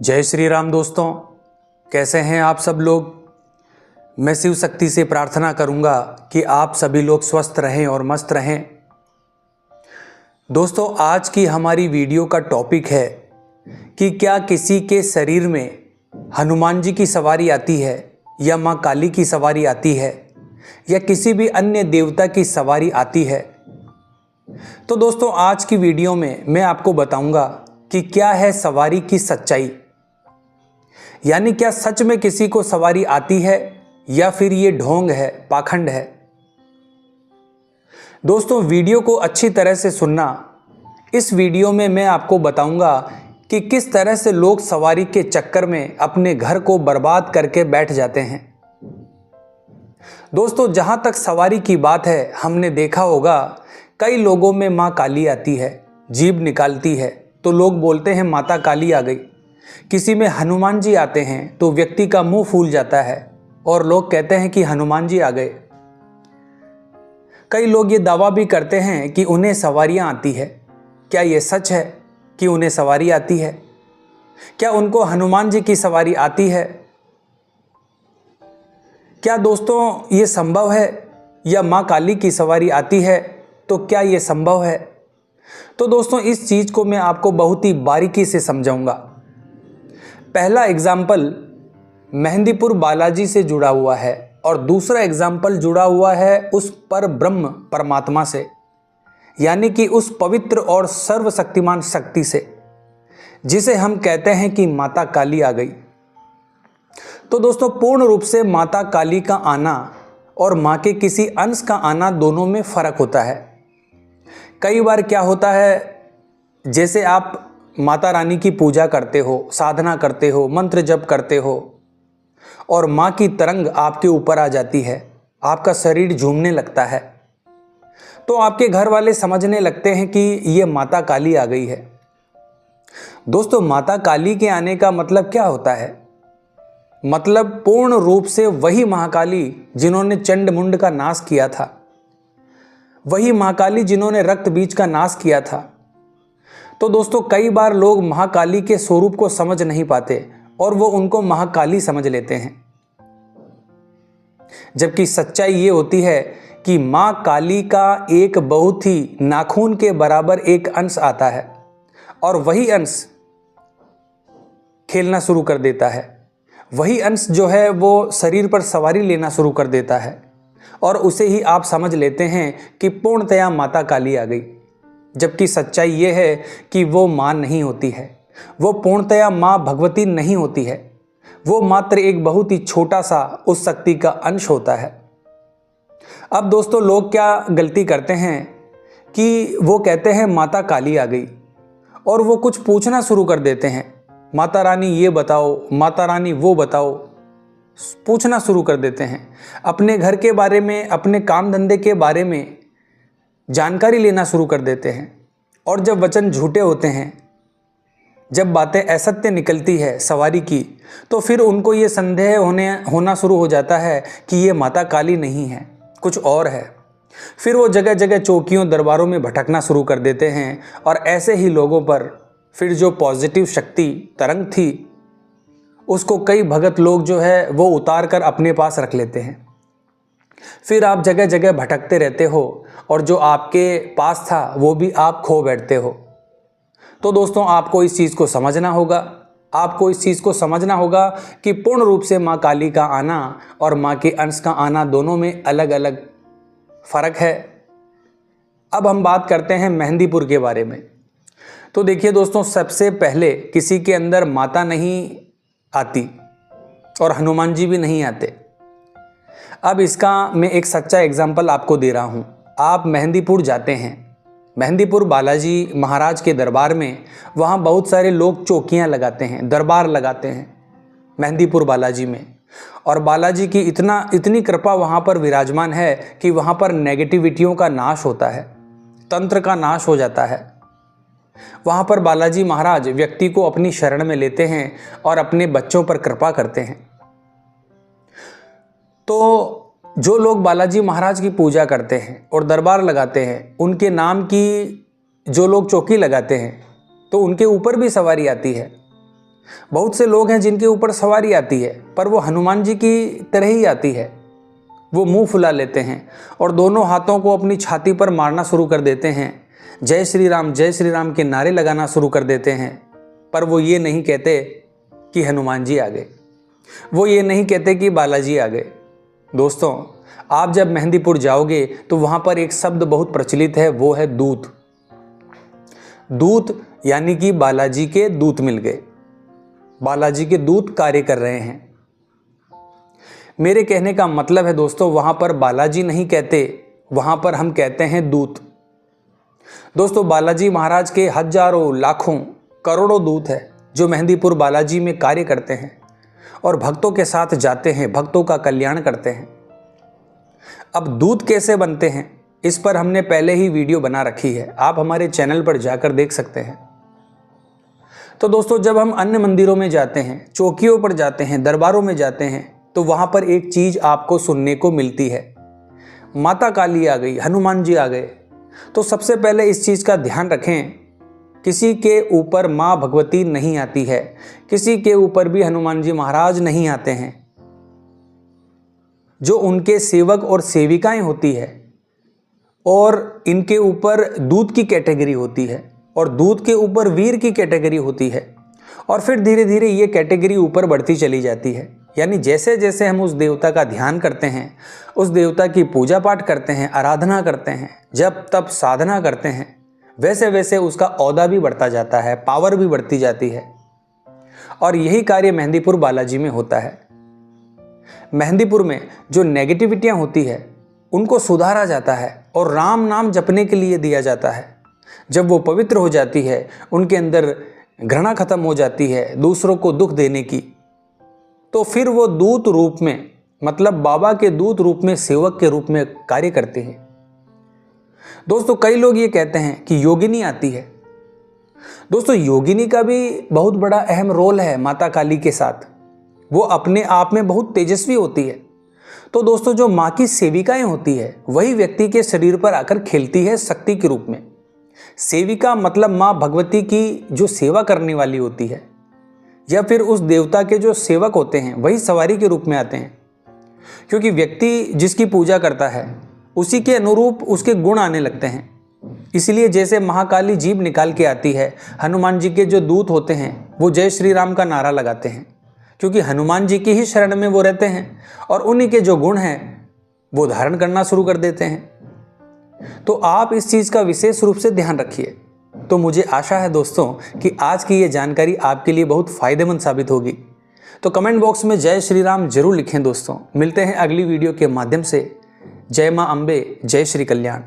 जय श्री राम दोस्तों, कैसे हैं आप सब लोग। मैं शिव शक्ति से प्रार्थना करूंगा कि आप सभी लोग स्वस्थ रहें और मस्त रहें। दोस्तों, आज की हमारी वीडियो का टॉपिक है कि क्या किसी के शरीर में हनुमान जी की सवारी आती है या माँ काली की सवारी आती है या किसी भी अन्य देवता की सवारी आती है। तो दोस्तों, आज की वीडियो में मैं आपको बताऊंगा कि क्या है सवारी की सच्चाई, यानी क्या सच में किसी को सवारी आती है या फिर ये ढोंग है, पाखंड है। दोस्तों, वीडियो को अच्छी तरह से सुनना। इस वीडियो में मैं आपको बताऊंगा कि किस तरह से लोग सवारी के चक्कर में अपने घर को बर्बाद करके बैठ जाते हैं। दोस्तों, जहां तक सवारी की बात है, हमने देखा होगा कई लोगों में माँ काली आती है, जीभ निकालती है तो लोग बोलते हैं माता काली आ गई। किसी में हनुमान जी आते हैं तो व्यक्ति का मुंह फूल जाता है और लोग कहते हैं कि हनुमान जी आ गए। कई लोग ये दावा भी करते हैं कि उन्हें सवारियां आती है। क्या ये सच है कि उन्हें सवारी आती है? क्या उनको हनुमान जी की सवारी आती है? क्या दोस्तों ये संभव है? या माँ काली की सवारी आती है तो क्या ये संभव है? तो दोस्तों, इस चीज को मैं आपको बहुत ही बारीकी से समझाऊंगा। पहला एग्जाम्पल मेहंदीपुर बालाजी से जुड़ा हुआ है और दूसरा एग्जाम्पल जुड़ा हुआ है उस पर ब्रह्म परमात्मा से, यानी कि उस पवित्र और सर्वशक्तिमान शक्ति से, जिसे हम कहते हैं कि माता काली आ गई। तो दोस्तों, पूर्ण रूप से माता काली का आना और माँ के किसी अंश का आना दोनों में फर्क होता है। कई बार क्या होता है, जैसे आप माता रानी की पूजा करते हो, साधना करते हो, मंत्र जप करते हो और माँ की तरंग आपके ऊपर आ जाती है, आपका शरीर झूमने लगता है, तो आपके घर वाले समझने लगते हैं कि ये माता काली आ गई है। दोस्तों, माता काली के आने का मतलब क्या होता है? मतलब पूर्ण रूप से वही महाकाली जिन्होंने चंड मुंड का नाश किया था, वही महाकाली जिन्होंने रक्त बीज का नाश किया था। तो दोस्तों, कई बार लोग महाकाली के स्वरूप को समझ नहीं पाते और वो उनको महाकाली समझ लेते हैं, जबकि सच्चाई ये होती है कि मां काली का एक बहुत ही नाखून के बराबर एक अंश आता है और वही अंश खेलना शुरू कर देता है। वही अंश जो है वो शरीर पर सवारी लेना शुरू कर देता है और उसे ही आप समझ लेते हैं कि पूर्णतया माता काली आ गई। जबकि सच्चाई ये है कि वो मां नहीं होती है, वो पूर्णतया मां भगवती नहीं होती है, वो मात्र एक बहुत ही छोटा सा उस शक्ति का अंश होता है। अब दोस्तों, लोग क्या गलती करते हैं कि वो कहते हैं माता काली आ गई और वो कुछ पूछना शुरू कर देते हैं, माता रानी ये बताओ, माता रानी वो बताओ, पूछना शुरू कर देते हैं। अपने घर के बारे में, अपने काम धंधे के बारे में जानकारी लेना शुरू कर देते हैं और जब वचन झूठे होते हैं, जब बातें असत्य निकलती है सवारी की, तो फिर उनको ये संदेह होना शुरू हो जाता है कि ये माता काली नहीं है, कुछ और है। फिर वो जगह जगह चौकियों दरबारों में भटकना शुरू कर देते हैं और ऐसे ही लोगों पर फिर जो पॉजिटिव शक्ति तरंग थी उसको कई भगत लोग जो है वो उतार कर अपने पास रख लेते हैं। फिर आप जगह जगह भटकते रहते हो और जो आपके पास था वो भी आप खो बैठते हो। तो दोस्तों, आपको इस चीज़ को समझना होगा, आपको इस चीज़ को समझना होगा कि पूर्ण रूप से माँ काली का आना और माँ के अंश का आना दोनों में अलग अलग फर्क है। अब हम बात करते हैं मेहंदीपुर के बारे में। तो देखिए दोस्तों, सबसे पहले किसी के अंदर माता नहीं आती और हनुमान जी भी नहीं आते। अब इसका मैं एक सच्चा एग्जाम्पल आपको दे रहा हूँ। आप मेहंदीपुर जाते हैं, मेहंदीपुर बालाजी महाराज के दरबार में, वहाँ बहुत सारे लोग चौकियाँ लगाते हैं, दरबार लगाते हैं मेहंदीपुर बालाजी में, और बालाजी की इतनी कृपा वहाँ पर विराजमान है कि वहाँ पर नेगेटिविटियों का नाश होता है, तंत्र का नाश हो जाता है। वहाँ पर बालाजी महाराज व्यक्ति को अपनी शरण में लेते हैं और अपने बच्चों पर कृपा करते हैं। तो जो लोग बालाजी महाराज की पूजा करते हैं और दरबार लगाते हैं, उनके नाम की जो लोग चौकी लगाते हैं तो उनके ऊपर भी सवारी आती है। बहुत से लोग हैं जिनके ऊपर सवारी आती है, पर वो हनुमान जी की तरह ही आती है। वो मुंह फुला लेते हैं और दोनों हाथों को अपनी छाती पर मारना शुरू कर देते हैं, जय श्री राम के नारे लगाना शुरू कर देते हैं। पर वो ये नहीं कहते कि हनुमान जी आ गए, वो ये नहीं कहते कि बालाजी आ गए। दोस्तों, आप जब मेहंदीपुर जाओगे तो वहाँ पर एक शब्द बहुत प्रचलित है, वो है दूत। दूत यानी कि बालाजी के दूत मिल गए, बालाजी के दूत कार्य कर रहे हैं। मेरे कहने का मतलब है दोस्तों, वहाँ पर बालाजी नहीं कहते, वहाँ पर हम कहते हैं दूत। दोस्तों, बालाजी महाराज के हजारों, लाखों, करोड़ों दूत हैं जो मेहंदीपुर बालाजी में कार्य करते हैं और भक्तों के साथ जाते हैं, भक्तों का कल्याण करते हैं। अब दूत कैसे बनते हैं, इस पर हमने पहले ही वीडियो बना रखी है, आप हमारे चैनल पर जाकर देख सकते हैं। तो दोस्तों, जब हम अन्य मंदिरों में जाते हैं, चौकियों पर जाते हैं, दरबारों में जाते हैं, तो वहाँ पर एक चीज़ आपको सुनने को मिलती है, माता काली आ गई, हनुमान जी आ गए। तो सबसे पहले इस चीज़ का ध्यान रखें, किसी के ऊपर माँ भगवती नहीं आती है, किसी के ऊपर भी हनुमान जी महाराज नहीं आते हैं। जो उनके सेवक और सेविकाएं होती है, और इनके ऊपर दूत की कैटेगरी होती है, और दूत के ऊपर वीर की कैटेगरी होती है, और फिर धीरे धीरे ये कैटेगरी ऊपर बढ़ती चली जाती है। यानी जैसे जैसे हम उस देवता का ध्यान करते हैं, उस देवता की पूजा पाठ करते हैं, आराधना करते हैं, जब तब साधना करते हैं, वैसे वैसे उसका औहदा भी बढ़ता जाता है, पावर भी बढ़ती जाती है। और यही कार्य मेहंदीपुर बालाजी में होता है। मेहंदीपुर में जो नेगेटिविटियां होती है उनको सुधारा जाता है और राम नाम जपने के लिए दिया जाता है। जब वो पवित्र हो जाती है, उनके अंदर घृणा खत्म हो जाती है दूसरों को दुख देने की, तो फिर वो दूत रूप में, मतलब बाबा के दूत रूप में, सेवक के रूप में कार्य करते हैं। दोस्तों, कई लोग ये कहते हैं कि योगिनी आती है। दोस्तों, योगिनी का भी बहुत बड़ा अहम रोल है माता काली के साथ, वो अपने आप में बहुत तेजस्वी होती है। तो दोस्तों, जो माँ की सेविकाएं होती है वही व्यक्ति के शरीर पर आकर खेलती है शक्ति के रूप में। सेविका मतलब माँ भगवती की जो सेवा करने वाली होती है, या फिर उस देवता के जो सेवक होते हैं वही सवारी के रूप में आते हैं। क्योंकि व्यक्ति जिसकी पूजा करता है उसी के अनुरूप उसके गुण आने लगते हैं। इसलिए जैसे महाकाली जीभ निकाल के आती है, हनुमान जी के जो दूत होते हैं वो जय श्री राम का नारा लगाते हैं, क्योंकि हनुमान जी की ही शरण में वो रहते हैं और उन्हीं के जो गुण हैं वो धारण करना शुरू कर देते हैं। तो आप इस चीज़ का विशेष रूप से ध्यान रखिए। तो मुझे आशा है दोस्तों कि आज की ये जानकारी आपके लिए बहुत फ़ायदेमंद साबित होगी। तो कमेंट बॉक्स में जय श्री राम जरूर लिखें दोस्तों। मिलते हैं अगली वीडियो के माध्यम से। जय माँ अम्बे, जय श्री कल्याण।